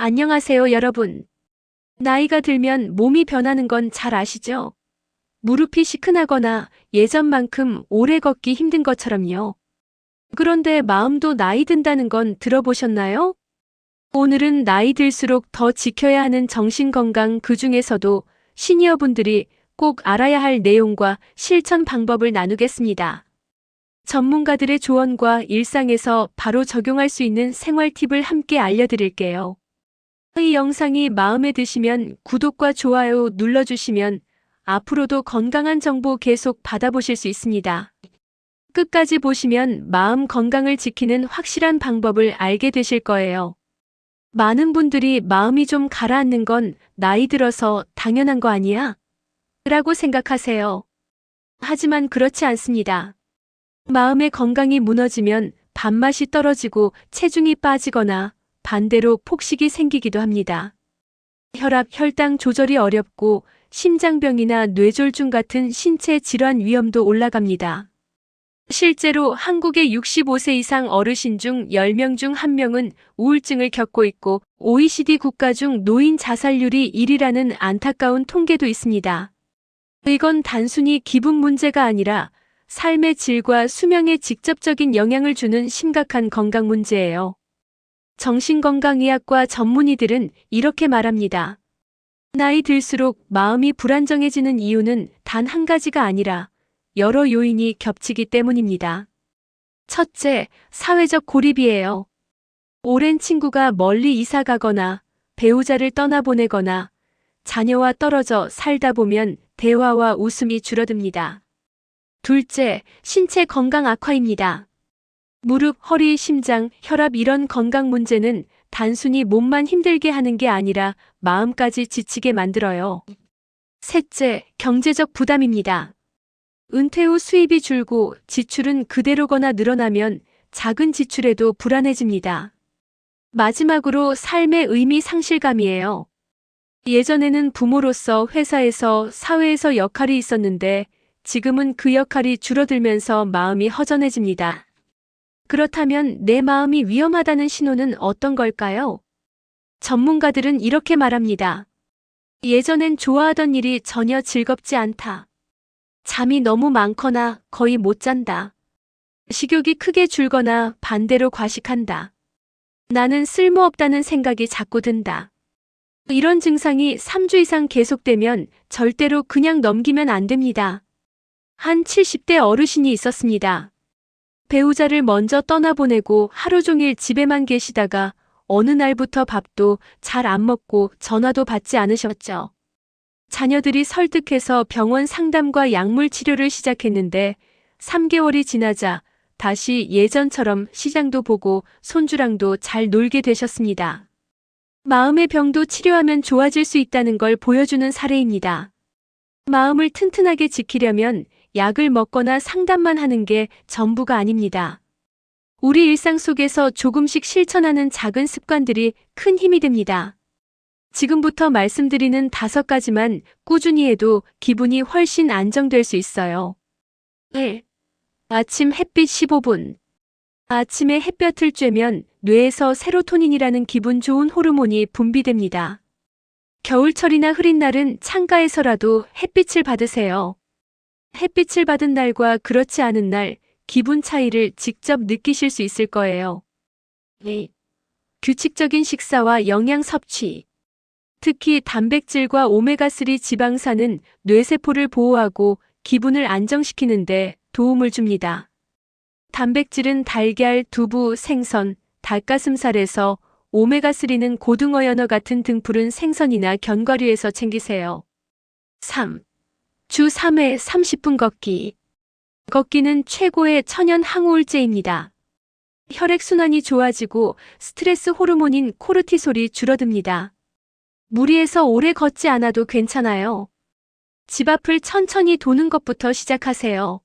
안녕하세요, 여러분. 나이가 들면 몸이 변하는 건 잘 아시죠? 무릎이 시큰하거나 예전만큼 오래 걷기 힘든 것처럼요. 그런데 마음도 나이 든다는 건 들어보셨나요? 오늘은 나이 들수록 더 지켜야 하는 정신건강, 그중에서도 시니어분들이 꼭 알아야 할 내용과 실천 방법을 나누겠습니다. 전문가들의 조언과 일상에서 바로 적용할 수 있는 생활 팁을 함께 알려드릴게요. 이 영상이 마음에 드시면 구독과 좋아요 눌러주시면 앞으로도 건강한 정보 계속 받아보실 수 있습니다. 끝까지 보시면 마음 건강을 지키는 확실한 방법을 알게 되실 거예요. 많은 분들이 마음이 좀 가라앉는 건 나이 들어서 당연한 거 아니야? 라고 생각하세요. 하지만 그렇지 않습니다. 마음의 건강이 무너지면 밥맛이 떨어지고 체중이 빠지거나 반대로 폭식이 생기기도 합니다. 혈압, 혈당 조절이 어렵고 심장병이나 뇌졸중 같은 신체 질환 위험도 올라갑니다. 실제로 한국의 65세 이상 어르신 중 10명 중 1명은 우울증을 겪고 있고 OECD 국가 중 노인 자살률이 1위라는 안타까운 통계도 있습니다. 이건 단순히 기분 문제가 아니라 삶의 질과 수명에 직접적인 영향을 주는 심각한 건강 문제예요. 정신건강의학과 전문의들은 이렇게 말합니다. 나이 들수록 마음이 불안정해지는 이유는 단 한 가지가 아니라 여러 요인이 겹치기 때문입니다. 첫째, 사회적 고립이에요. 오랜 친구가 멀리 이사 가거나 배우자를 떠나보내거나 자녀와 떨어져 살다 보면 대화와 웃음이 줄어듭니다. 둘째, 신체 건강 악화입니다. 무릎, 허리, 심장, 혈압 이런 건강 문제는 단순히 몸만 힘들게 하는 게 아니라 마음까지 지치게 만들어요. 셋째, 경제적 부담입니다. 은퇴 후 수입이 줄고 지출은 그대로거나 늘어나면 작은 지출에도 불안해집니다. 마지막으로 삶의 의미 상실감이에요. 예전에는 부모로서 회사에서 사회에서 역할이 있었는데 지금은 그 역할이 줄어들면서 마음이 허전해집니다. 그렇다면 내 마음이 위험하다는 신호는 어떤 걸까요? 전문가들은 이렇게 말합니다. 예전엔 좋아하던 일이 전혀 즐겁지 않다. 잠이 너무 많거나 거의 못 잔다. 식욕이 크게 줄거나 반대로 과식한다. 나는 쓸모없다는 생각이 자꾸 든다. 이런 증상이 3주 이상 계속되면 절대로 그냥 넘기면 안 됩니다. 한 70대 어르신이 있었습니다. 배우자를 먼저 떠나보내고 하루 종일 집에만 계시다가 어느 날부터 밥도 잘 안 먹고 전화도 받지 않으셨죠. 자녀들이 설득해서 병원 상담과 약물 치료를 시작했는데 3개월이 지나자 다시 예전처럼 시장도 보고 손주랑도 잘 놀게 되셨습니다. 마음의 병도 치료하면 좋아질 수 있다는 걸 보여주는 사례입니다. 마음을 튼튼하게 지키려면 약을 먹거나 상담만 하는 게 전부가 아닙니다. 우리 일상 속에서 조금씩 실천하는 작은 습관들이 큰 힘이 됩니다. 지금부터 말씀드리는 5가지만 꾸준히 해도 기분이 훨씬 안정될 수 있어요. 1. 아침 햇빛 15분. 아침에 햇볕을 쬐면 뇌에서 세로토닌이라는 기분 좋은 호르몬이 분비됩니다. 겨울철이나 흐린 날은 창가에서라도 햇빛을 받으세요. 햇빛을 받은 날과 그렇지 않은 날, 기분 차이를 직접 느끼실 수 있을 거예요. 2. 규칙적인 식사와 영양 섭취. 특히 단백질과 오메가3 지방산은 뇌세포를 보호하고 기분을 안정시키는데 도움을 줍니다. 단백질은 달걀, 두부, 생선, 닭가슴살에서 오메가3는 고등어, 연어 같은 등푸른 생선이나 견과류에서 챙기세요. 3. 주 3회 30분 걷기. 걷기는 최고의 천연 항우울제입니다. 혈액순환이 좋아지고 스트레스 호르몬인 코르티솔이 줄어듭니다. 무리해서 오래 걷지 않아도 괜찮아요. 집 앞을 천천히 도는 것부터 시작하세요.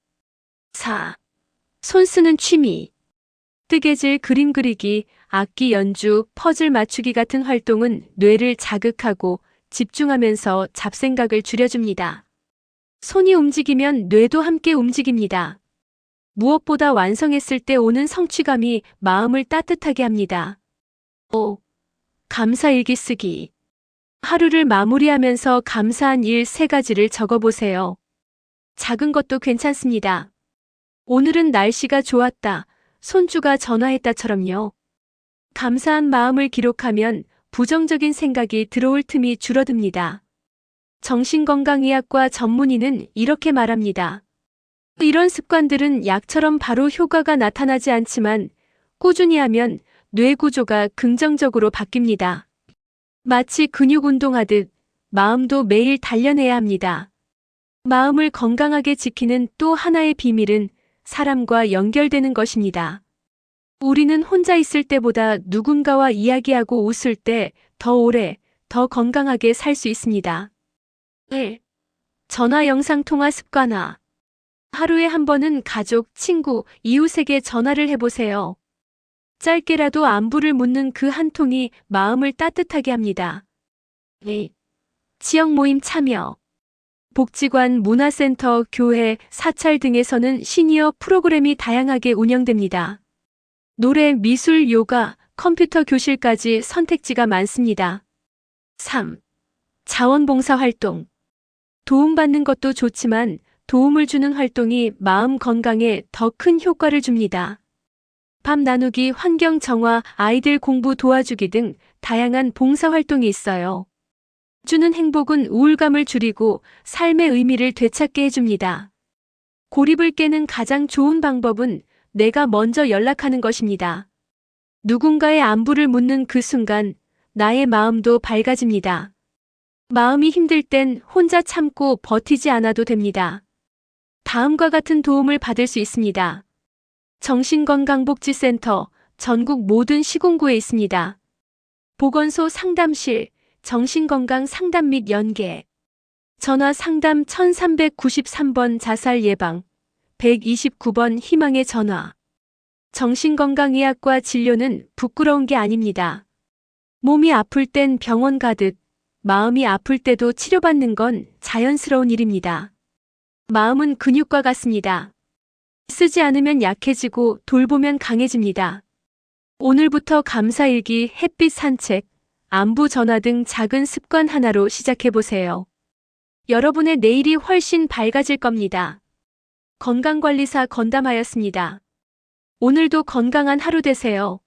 4. 손 쓰는 취미. 뜨개질, 그림 그리기, 악기 연주, 퍼즐 맞추기 같은 활동은 뇌를 자극하고 집중하면서 잡생각을 줄여줍니다. 손이 움직이면 뇌도 함께 움직입니다. 무엇보다 완성했을 때 오는 성취감이 마음을 따뜻하게 합니다. 5. 감사일기 쓰기. 하루를 마무리하면서 감사한 일 3가지를 적어보세요. 작은 것도 괜찮습니다. 오늘은 날씨가 좋았다. 손주가 전화했다처럼요. 감사한 마음을 기록하면 부정적인 생각이 들어올 틈이 줄어듭니다. 정신건강의학과 전문의는 이렇게 말합니다. 이런 습관들은 약처럼 바로 효과가 나타나지 않지만 꾸준히 하면 뇌 구조가 긍정적으로 바뀝니다. 마치 근육 운동하듯 마음도 매일 단련해야 합니다. 마음을 건강하게 지키는 또 하나의 비밀은 사람과 연결되는 것입니다. 우리는 혼자 있을 때보다 누군가와 이야기하고 웃을 때 더 오래, 더 건강하게 살 수 있습니다. 1. 전화 영상통화 습관화. 하루에 한 번은 가족, 친구, 이웃에게 전화를 해보세요. 짧게라도 안부를 묻는 그 한 통이 마음을 따뜻하게 합니다. 2. 지역 모임 참여. 복지관, 문화센터, 교회, 사찰 등에서는 시니어 프로그램이 다양하게 운영됩니다. 노래, 미술, 요가, 컴퓨터 교실까지 선택지가 많습니다. 3. 자원봉사 활동. 도움받는 것도 좋지만 도움을 주는 활동이 마음 건강에 더 큰 효과를 줍니다. 밥 나누기, 환경 정화, 아이들 공부 도와주기 등 다양한 봉사 활동이 있어요. 주는 행복은 우울감을 줄이고 삶의 의미를 되찾게 해줍니다. 고립을 깨는 가장 좋은 방법은 내가 먼저 연락하는 것입니다. 누군가의 안부를 묻는 그 순간 나의 마음도 밝아집니다. 마음이 힘들 땐 혼자 참고 버티지 않아도 됩니다. 다음과 같은 도움을 받을 수 있습니다. 정신건강복지센터, 전국 모든 시군구에 있습니다. 보건소 상담실, 정신건강 상담 및 연계. 전화 상담 1393번 자살 예방, 129번 희망의 전화. 정신건강의학과 진료는 부끄러운 게 아닙니다. 몸이 아플 땐 병원 가듯 마음이 아플 때도 치료받는 건 자연스러운 일입니다. 마음은 근육과 같습니다. 쓰지 않으면 약해지고 돌보면 강해집니다. 오늘부터 감사일기, 햇빛 산책, 안부 전화 등 작은 습관 하나로 시작해보세요. 여러분의 내일이 훨씬 밝아질 겁니다. 건강관리사 건담하였습니다. 오늘도 건강한 하루 되세요.